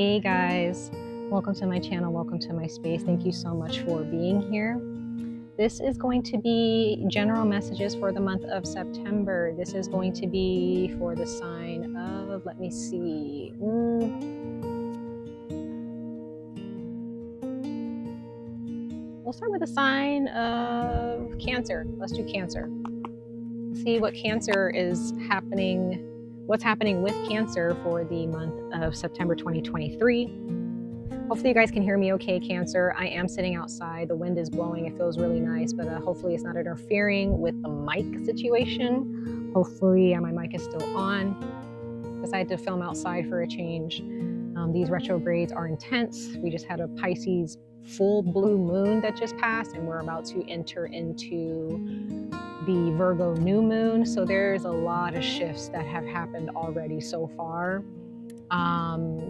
Hey guys, welcome to my channel, welcome to my space. Thank you so much for being here. This is going to be general messages for the month of September. This is going to be for the sign of, let me see. We'll start with the sign of Cancer. Let's do Cancer. See what Cancer is happening. What's happening with Cancer for the month of September 2023. Hopefully you guys can hear me okay, Cancer. I am sitting outside. The wind is blowing. It feels really nice, but hopefully it's not interfering with the mic situation. Hopefully my mic is still on. Decided to film outside for a change. These retrogrades are intense. We just had a Pisces full blue moon that just passed, and we're about to enter into the Virgo new moon. So there's a lot of shifts that have happened already so far.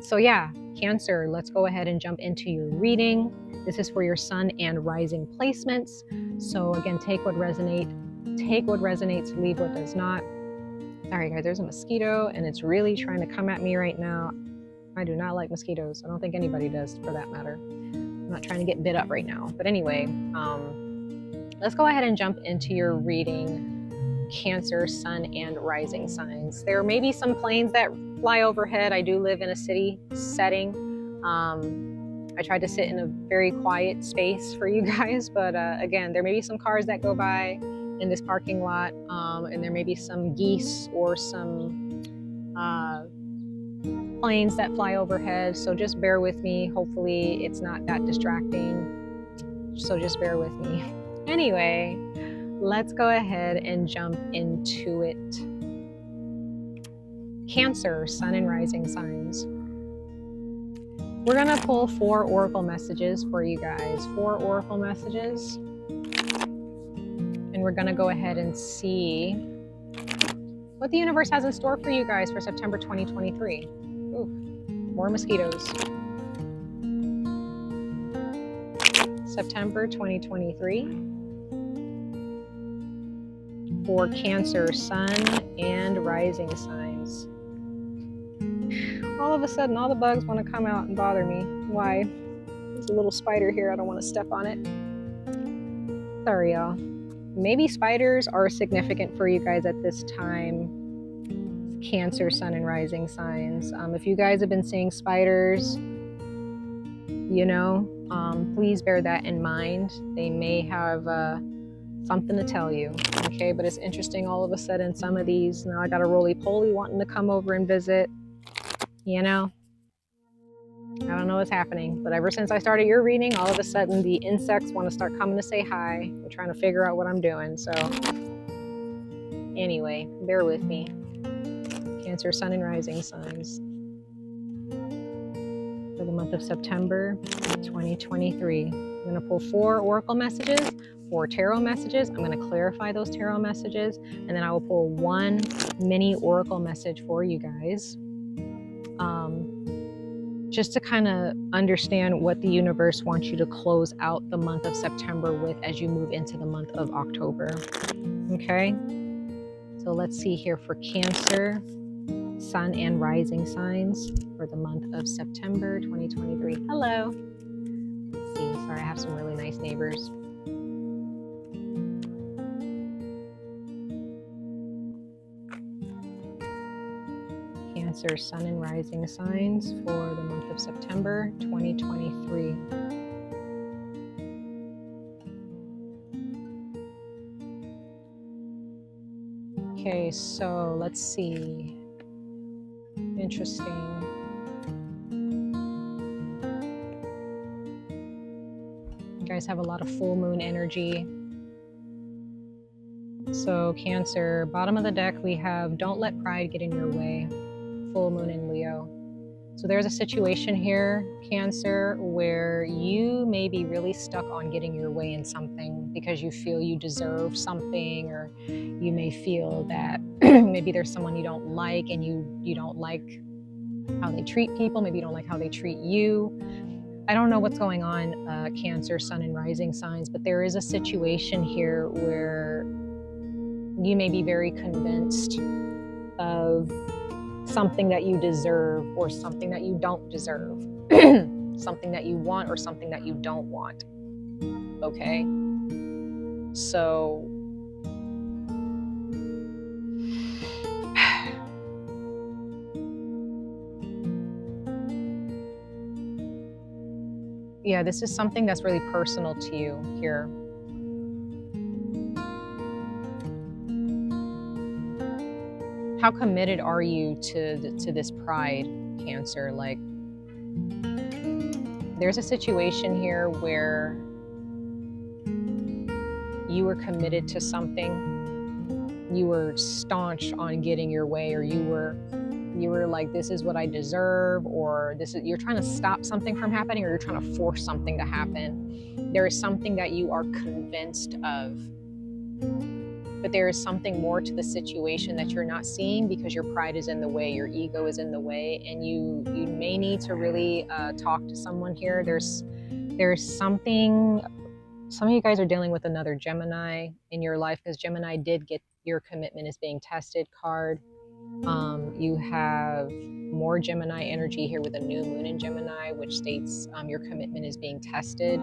So yeah, Cancer, let's go ahead and jump into your reading. This is for your sun and rising placements. So again, take what resonates, leave what does not. Sorry guys, there's a mosquito and it's really trying to come at me right now. I do not like mosquitoes. I don't think anybody does for that matter. I'm not trying to get bit up right now. But anyway, let's go ahead and jump into your reading, Cancer, sun and rising signs. There may be some planes that fly overhead. I do live in a city setting. I tried to sit in a very quiet space for you guys, but again, there may be some cars that go by in this parking lot, and there may be some geese or some planes that fly overhead. So just bear with me. Hopefully it's not that distracting. So just bear with me. Anyway, let's go ahead and jump into it. Cancer, sun and rising signs. We're gonna pull 4 oracle messages for you guys. 4 oracle messages. And we're gonna go ahead and see what the universe has in store for you guys for September 2023. Ooh, more mosquitoes. September 2023. For Cancer, sun and rising signs. All of a sudden, all the bugs want to come out and bother me. Why? There's a little spider here. I don't want to step on it. Sorry, y'all. Maybe spiders are significant for you guys at this time. Cancer, sun and rising signs. If you guys have been seeing spiders, you know, please bear that in mind. They may have something to tell you, okay? But it's interesting, all of a sudden some of these, now I got a roly-poly wanting to come over and visit, you know? I don't know what's happening, but ever since I started your reading, all of a sudden the insects want to start coming to say hi. They're trying to figure out what I'm doing, so anyway, bear with me. Cancer, sun and rising signs for the month of September 2023. I'm going to pull 4 oracle messages, 4 tarot messages. I'm going to clarify those tarot messages, and then I will pull 1 mini oracle message for you guys. Just to kind of understand what the universe wants you to close out the month of September with as you move into the month of October. Okay? So let's see here for Cancer, sun and rising signs for the month of September 2023. Hello. Let's see. Sorry, I have some really nice neighbors. Cancer, sun and rising signs for the month of September 2023. Okay, so let's see. Interesting. You guys have a lot of full moon energy. So Cancer, bottom of the deck, we have don't let pride get in your way. Full moon in Leo. So there's a situation here, Cancer, where you may be really stuck on getting your way in something because you feel you deserve something, or you may feel that maybe there's someone you don't like and you don't like how they treat people. Maybe you don't like how they treat you. I don't know what's going on, Cancer, sun and rising signs, but there is a situation here where you may be very convinced of something that you deserve or something that you don't deserve, something that you want or something that you don't want. Okay? So yeah, this is something that's really personal to you here. How committed are you to this pride, Cancer? Like, there's a situation here where you were committed to something. You were staunch on getting your way, or you were like, this is what I deserve, or you're trying to stop something from happening, or you're trying to force something to happen. There is something that you are convinced of, but there is something more to the situation that you're not seeing because your pride is in the way, your ego is in the way, and you may need to really talk to someone here. There's something. Some of you guys are dealing with another Gemini in your life, because Gemini did get your commitment is being tested card. You have more Gemini energy here with a new moon in Gemini, which states your commitment is being tested.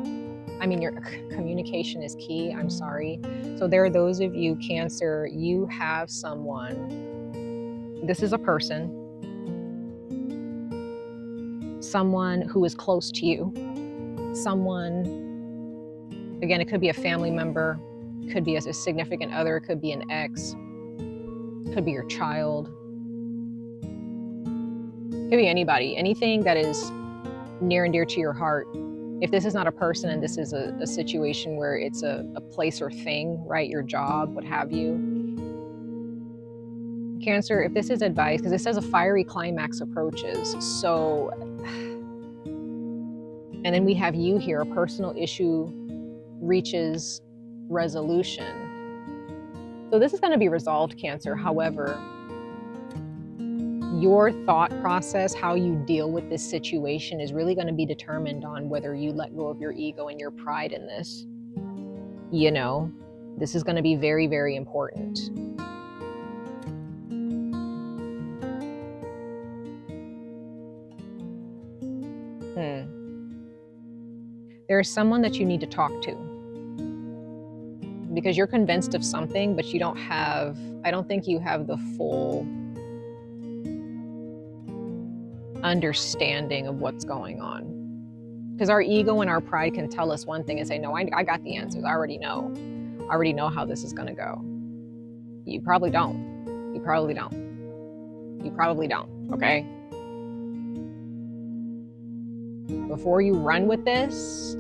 I mean, your communication is key. I'm sorry. So there are those of you, Cancer, you have someone. This is a person. Someone who is close to you. Someone, again, it could be a family member. It could be a significant other. It could be an ex. It could be your child. It could be anybody. Anything that is near and dear to your heart. If this is not a person and this is a situation where it's a place or thing, right? Your job, what have you. Cancer, if this is advice, because it says a fiery climax approaches. So, and then we have you here, a personal issue reaches resolution. So this is going to be resolved, Cancer. However, your thought process, how you deal with this situation, is really going to be determined on whether you let go of your ego and your pride in this. You know, this is going to be very, very important. There is someone that you need to talk to, because you're convinced of something, but you don't have, I don't think you have the full understanding of what's going on. Because our ego and our pride can tell us one thing and say, no, I got the answers. I already know how this is going to go. You probably don't. You probably don't. You probably don't. Okay? Before you run with this,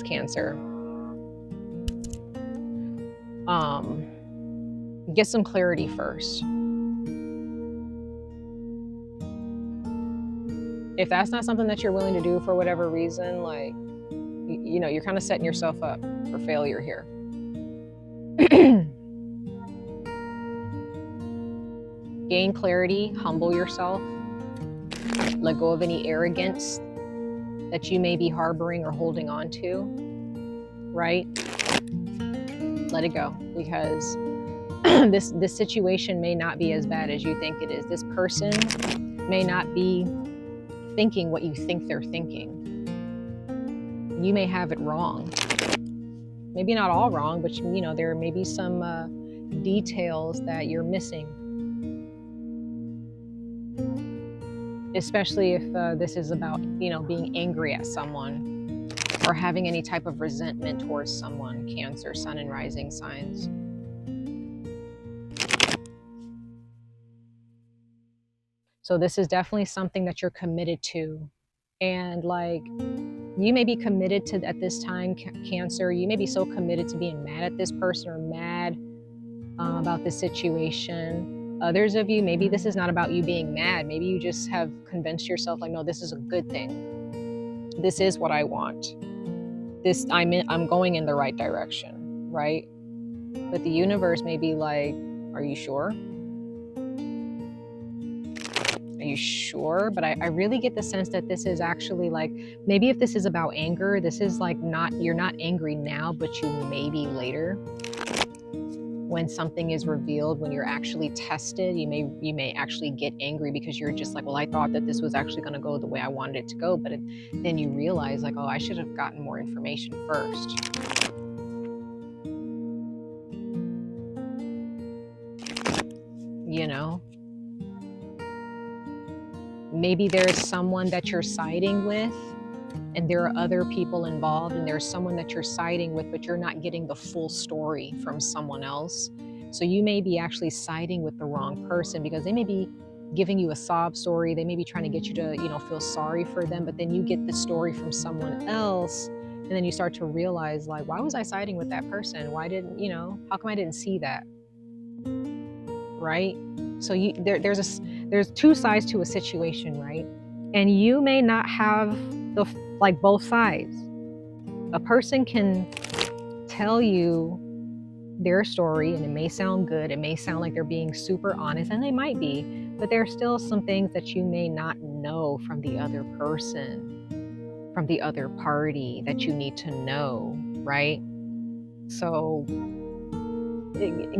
Cancer, get some clarity first. If that's not something that you're willing to do for whatever reason, like, you know, you're kind of setting yourself up for failure here. Gain clarity, humble yourself, let go of any arrogance that you may be harboring or holding on to, right? Let it go, because this situation may not be as bad as you think it is. This person may not be thinking what you think they're thinking. You may have it wrong. Maybe not all wrong, but you know, there may be some details that you're missing. Especially if this is about, you know, being angry at someone or having any type of resentment towards someone, Cancer, Sun and Rising signs. So this is definitely something that you're committed to. And like, you may be committed to, at this time, Cancer, you may be so committed to being mad at this person or mad about this situation. Others of you, maybe this is not about you being mad. Maybe you just have convinced yourself, like, no, this is a good thing. This is what I want. I'm going in the right direction, right? But the universe may be like, are you sure? Are you sure? But I really get the sense that this is actually like, maybe if this is about anger, this is like you're not angry now, but you may be later. when something is revealed, when you're actually tested, you may actually get angry because you're just like, well, I thought that this was actually going to go the way I wanted it to go, but then you realize like, oh, I should have gotten more information first. You know, maybe there's someone that you're siding with and there are other people involved, and there's someone that you're siding with, but you're not getting the full story from someone else. So you may be actually siding with the wrong person because they may be giving you a sob story. They may be trying to get you to, you know, feel sorry for them, but then you get the story from someone else. And then you start to realize like, why was I siding with that person? Why didn't, you know, how come I didn't see that? Right? So there's two sides to a situation, right? And you may not have like both sides. A person can tell you their story and it may sound good, it may sound like they're being super honest, and they might be, but there are still some things that you may not know from the other person, from the other party, that you need to know, right? So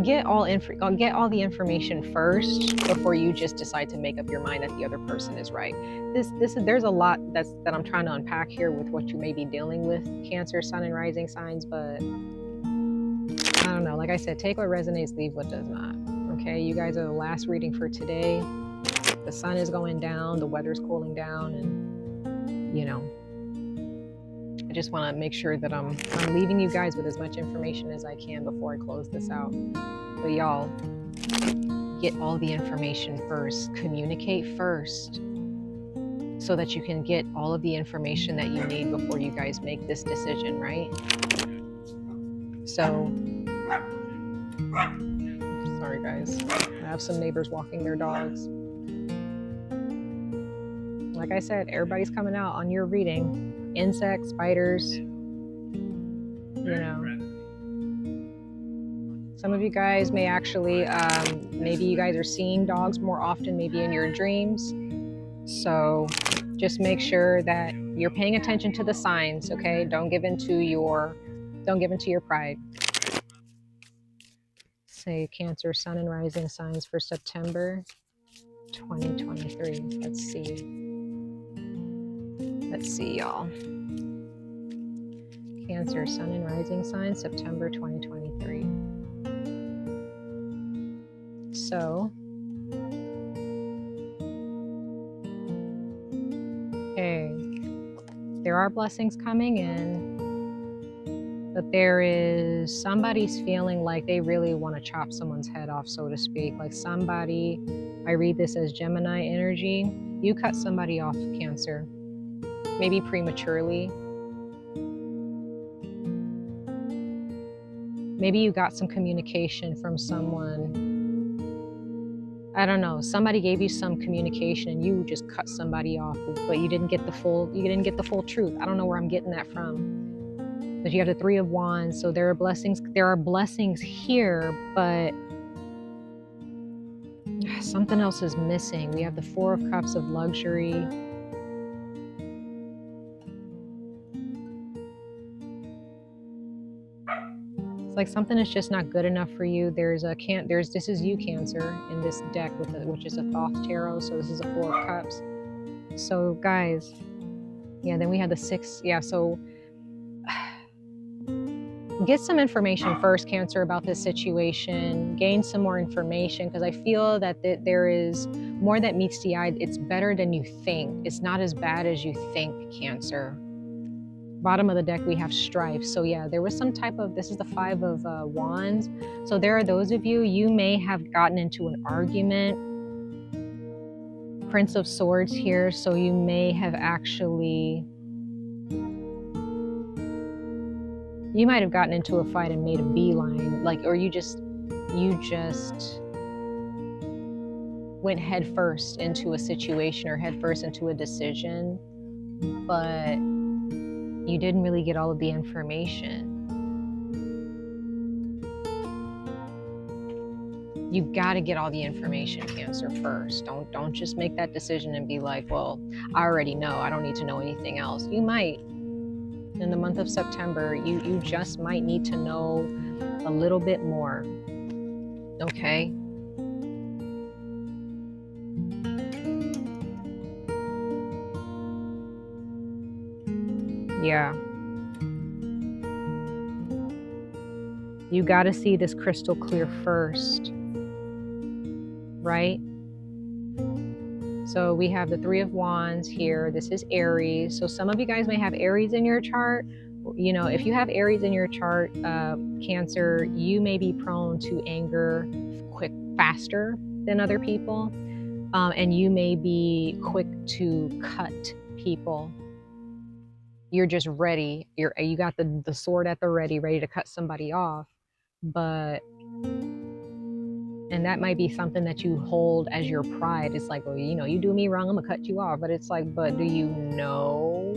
get all the information first before you just decide to make up your mind that the other person is right. There's a lot that I'm trying to unpack here with what you may be dealing with, Cancer, Sun, and Rising signs, but I don't know. Like I said, take what resonates, leave what does not. Okay, you guys are the last reading for today. The sun is going down, the weather's cooling down, and you know, I just want to make sure that I'm leaving you guys with as much information as I can before I close this out. But y'all, get all the information first. Communicate first so that you can get all of the information that you need before you guys make this decision, right? So, sorry guys, I have some neighbors walking their dogs. Like I said, everybody's coming out on your reading. Insects, spiders, you know. Some of you guys may actually, maybe you guys are seeing dogs more often, maybe in your dreams. So just make sure that you're paying attention to the signs, okay? Don't give into your pride. Say Cancer, Sun, and Rising signs for September 2023. Let's see, y'all. Cancer, Sun, and Rising signs, September 2023. So, okay, there are blessings coming in, but there is somebody's feeling like they really want to chop someone's head off, so to speak. Like somebody, I read this as Gemini energy. You cut somebody off, Cancer. Maybe prematurely. Maybe you got some communication from someone. I don't know. Somebody gave you some communication and you just cut somebody off, but you didn't get the full truth. I don't know where I'm getting that from. But you have the Three of Wands, so there are blessings here, but something else is missing. We have the Four of Cups of luxury. Like something is just not good enough for you. This is you, Cancer, in this deck which is a Thoth tarot. So this is a Four of Cups. So guys, yeah, then we have the Six. Yeah, so get some information first, Cancer, about this situation. Gain some more information, because I feel that there is more that meets the eye. It's better than you think. It's not as bad as you think, Cancer. Bottom of the deck, we have strife. So yeah, there was some type of, this is the Five of Wands. So there are those of you may have gotten into an argument. Prince of Swords here. So you may have actually, you might have gotten into a fight and made a beeline, like, or you just went head first into a situation or head first into a decision, but you didn't really get all of the information. You've got to get all the information, Cancer, first. Don't just make that decision and be like, well, I already know. I don't need to know anything else. You might. In the month of September, you just might need to know a little bit more. Okay. Yeah. You got to see this crystal clear first, right? So we have the Three of Wands here. This is Aries. So some of you guys may have Aries in your chart. You know, if you have Aries in your chart, Cancer, you may be prone to anger faster than other people. And you may be quick to cut people. You're just ready. You got the sword at the ready to cut somebody off. But, and that might be something that you hold as your pride. It's like, well, you know, you do me wrong, I'm gonna cut you off. But it's like, but do you know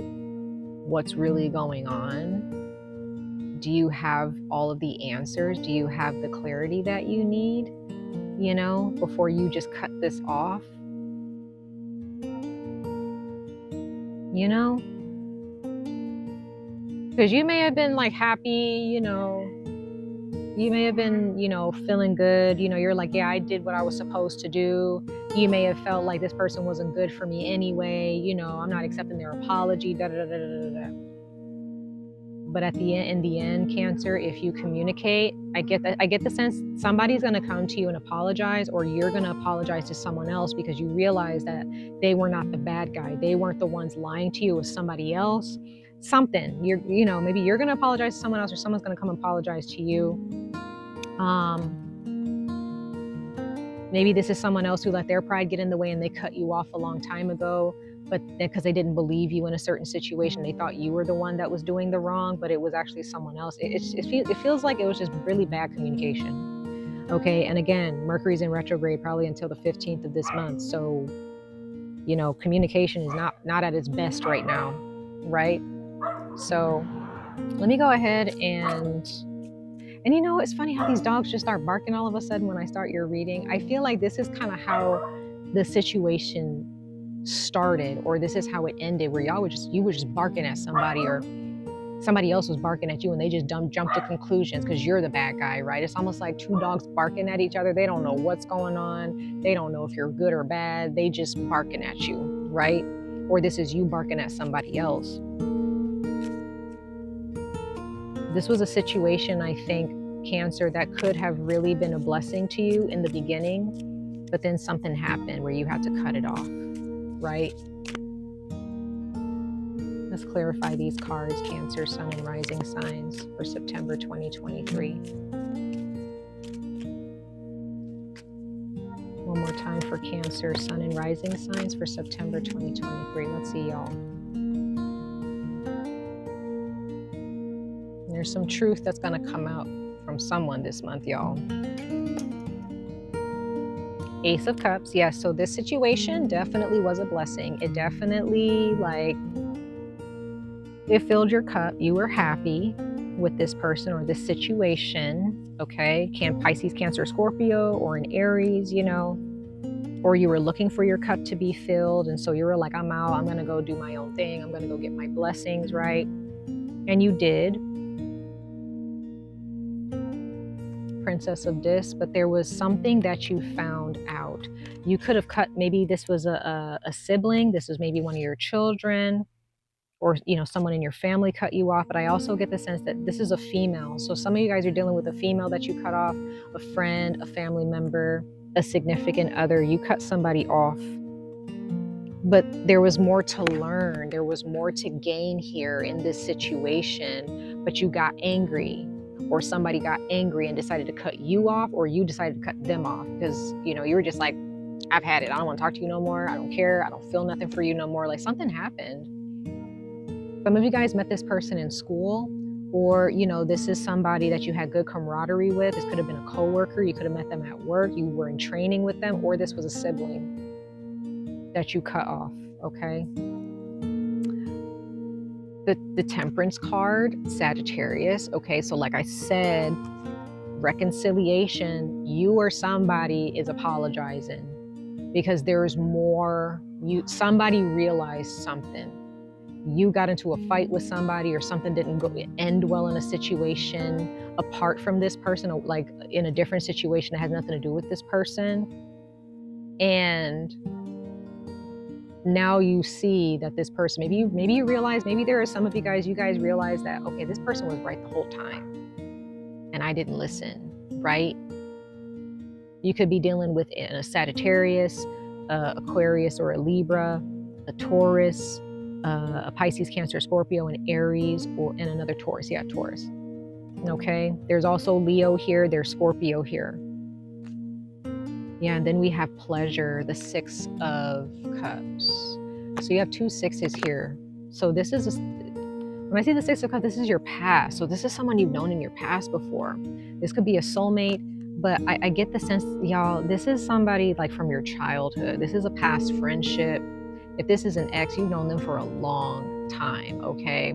what's really going on? Do you have all of the answers? Do you have the clarity that you need, you know, before you just cut this off? You know? Because you may have been like happy, you know, you may have been, you know, feeling good. You know, you're like, yeah, I did what I was supposed to do. You may have felt like this person wasn't good for me anyway. You know, I'm not accepting their apology, da da da da da da. But at the end, in the end, Cancer, if you communicate, I get the sense somebody's going to come to you and apologize, or you're going to apologize to someone else because you realize that they were not the bad guy. They weren't the ones lying to you. It was somebody else. Something, you know, maybe you're going to apologize to someone else, or someone's going to come apologize to you. Maybe this is someone else who let their pride get in the way and they cut you off a long time ago, but because they didn't believe you in a certain situation, they thought you were the one that was doing the wrong, but it was actually someone else. It feels like it was just really bad communication. Okay, and again, Mercury's in retrograde probably until the 15th of this month. So, you know, communication is not at its best right now, right? So let me go ahead and you know, it's funny how these dogs just start barking all of a sudden when I start your reading. I feel like this is kind of how the situation started, or this is how it ended, where you were just barking at somebody, or somebody else was barking at you, and they just jumped to conclusions because you're the bad guy, right? It's almost like two dogs barking at each other. They don't know what's going on. They don't know if you're good or bad. They just barking at you, right? Or this is you barking at somebody else. This was a situation, I think, Cancer, that could have really been a blessing to you in the beginning, but then something happened where you had to cut it off, right? Let's clarify these cards, Cancer, Sun, and Rising signs for September 2023. One more time for Cancer, Sun, and Rising signs for September 2023. Let's see, y'all. There's some truth that's going to come out from someone this month, y'all. Ace of Cups. Yes, so this situation definitely was a blessing. It definitely, like, it filled your cup. You were happy with this person or this situation, okay? Pisces, Cancer, Scorpio, or an Aries, you know, or you were looking for your cup to be filled, and so you were like, I'm out. I'm going to go do my own thing. I'm going to go get my blessings, right? And you did. Princess of Discs, but there was something that you found out. You could have cut, maybe this was a sibling, this was maybe one of your children, or, you know, someone in your family cut you off. But I also get the sense that this is a female. So some of you guys are dealing with a female that you cut off, a friend, a family member, a significant other. You cut somebody off. But there was more to learn. There was more to gain here in this situation, but you got angry, or somebody got angry and decided to cut you off, or you decided to cut them off because, you know, you were just like, I've had it. I don't want to talk to you no more. I don't care. I don't feel nothing for you no more. Like, something happened. Some of you guys met this person in school, or, you know, this is somebody that you had good camaraderie with. This could have been a coworker. You could have met them at work. You were in training with them, or this was a sibling that you cut off, okay? The Temperance card, Sagittarius, okay? So like I said, reconciliation, you or somebody is apologizing because there's more. Somebody realized something. you got into a fight with somebody or something didn't end well in a situation apart from this person, like in a different situation that has nothing to do with this person. And now you see that this person, maybe you realize, maybe there are some of you guys realize that, okay, this person was right the whole time and I didn't listen, right? You could be dealing with a Sagittarius, Aquarius or a Libra, a Taurus, a Pisces, Cancer, Scorpio, and Aries, and another Taurus. Yeah, Taurus. Okay. There's also Leo here. There's Scorpio here. Yeah, and then we have pleasure, the 6 of Cups. So you have 2 sixes here. So this is, when I see the 6 of Cups, this is your past. So this is someone you've known in your past before. This could be a soulmate, but I get the sense, y'all, this is somebody like from your childhood. This is a past friendship. If this is an ex, you've known them for a long time, okay?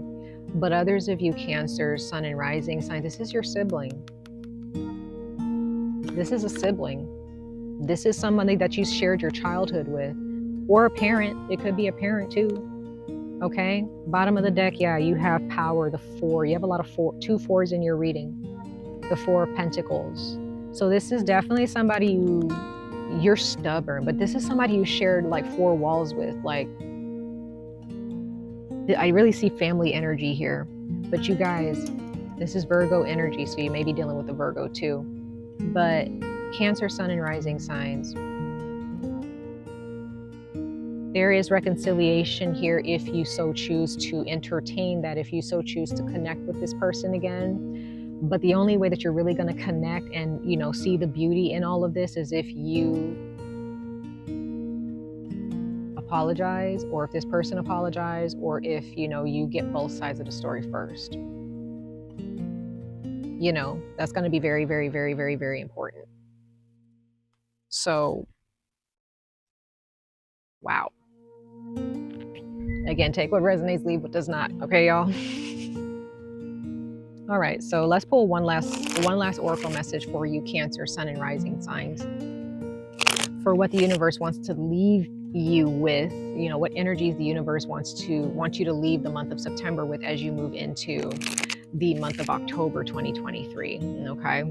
But others of you, Cancer, Sun and Rising sign, this is your sibling. This is a sibling. This is somebody that you shared your childhood with, or a parent. It could be a parent too, okay? Bottom of the deck, yeah, you have power, the 4. You have a lot of 2 4s in your reading, the 4 of Pentacles. So this is definitely somebody you're stubborn, but this is somebody you shared like 4 walls with. Like, I really see family energy here. But you guys, this is Virgo energy, so you may be dealing with a Virgo too. But Cancer, Sun, and Rising signs, there is reconciliation here if you so choose to entertain that, if you so choose to connect with this person again. But the only way that you're really going to connect and, you know, see the beauty in all of this is if you apologize, or if this person apologizes, or if, you know, you get both sides of the story first. You know, that's going to be very, very, very, very, very important. So, wow. Again, take what resonates, leave what does not. Okay, y'all? All right, so let's pull one last oracle message for you, Cancer, Sun, and Rising signs, for what the universe wants to leave you with. You know, what energies the universe wants you to leave the month of September with as you move into the month of October 2023. Okay.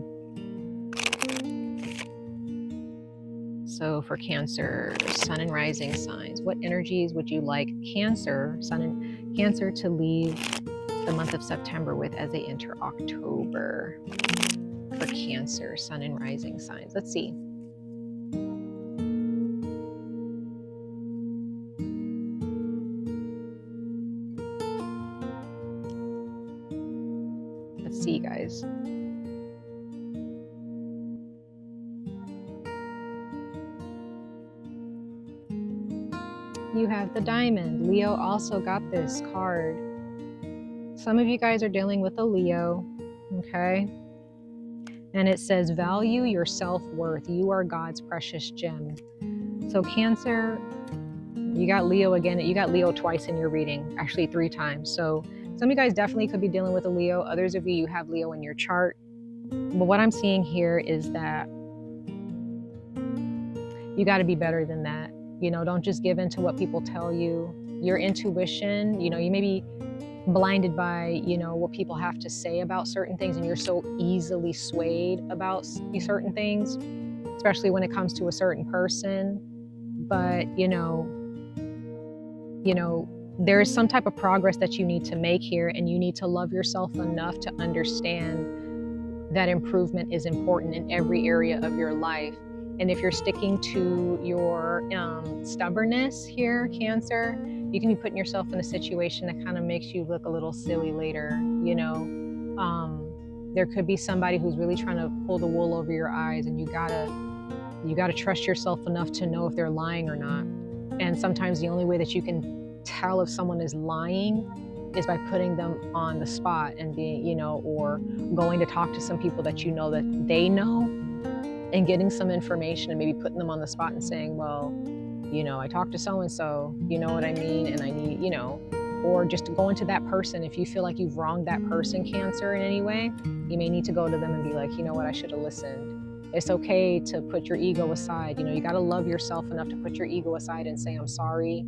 So for Cancer, Sun, and Rising signs, what energies would you like Cancer, Sun, and Cancer to leave the month of September with as they enter October? For Cancer, Sun, and Rising signs. Let's see. Let's see, guys. You have the Diamond. Leo also got this card. Some of you guys are dealing with a Leo, okay? And it says, value your self-worth. You are God's precious gem. So Cancer, you got Leo again. You got Leo twice in your reading, actually 3 times. So some of you guys definitely could be dealing with a Leo. Others of you have Leo in your chart. But what I'm seeing here is that you got to be better than that. You know, don't just give in to what people tell you. Your intuition, you know, you may be blinded by, you know, what people have to say about certain things, and you're so easily swayed about certain things, especially when it comes to a certain person. But, you know, there is some type of progress that you need to make here, and you need to love yourself enough to understand that improvement is important in every area of your life. And if you're sticking to your stubbornness here, Cancer, you can be putting yourself in a situation that kind of makes you look a little silly later. You know, there could be somebody who's really trying to pull the wool over your eyes, and you gotta trust yourself enough to know if they're lying or not. And sometimes the only way that you can tell if someone is lying is by putting them on the spot and being, you know, or going to talk to some people that you know that they know, and getting some information and maybe putting them on the spot and saying, well, you know, I talked to so-and-so, you know what I mean? And I need, you know, or just going to that person. If you feel like you've wronged that person, Cancer, in any way, you may need to go to them and be like, you know what, I should have listened. It's okay to put your ego aside. You know, you got to love yourself enough to put your ego aside and say, I'm sorry.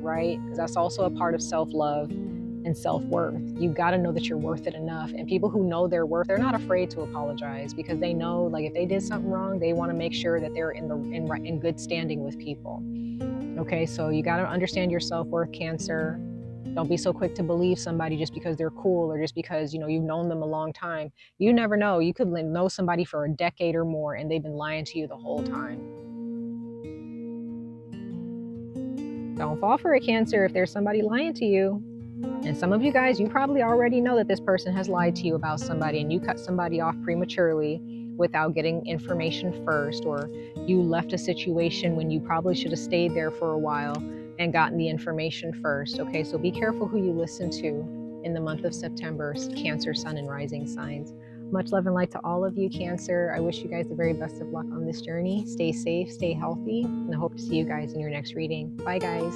right? Because that's also a part of self-love and self-worth. You got to know that you're worth it enough. And people who know their worth, they're not afraid to apologize, because they know, like, if they did something wrong, they want to make sure that they're in good standing with people. Okay, so you got to understand your self-worth, Cancer. Don't be so quick to believe somebody just because they're cool, or just because, you know, you've known them a long time. You never know. You could know somebody for a decade or more and they've been lying to you the whole time. Don't fall for it, Cancer, if there's somebody lying to you. And some of you guys, you probably already know that this person has lied to you about somebody, and you cut somebody off prematurely without getting information first, or you left a situation when you probably should have stayed there for a while and gotten the information first. Okay, so be careful who you listen to in the month of September, Cancer, Sun, and Rising signs. Much love and light to all of you, Cancer. I wish you guys the very best of luck on this journey. Stay safe, stay healthy, and I hope to see you guys in your next reading. Bye, guys.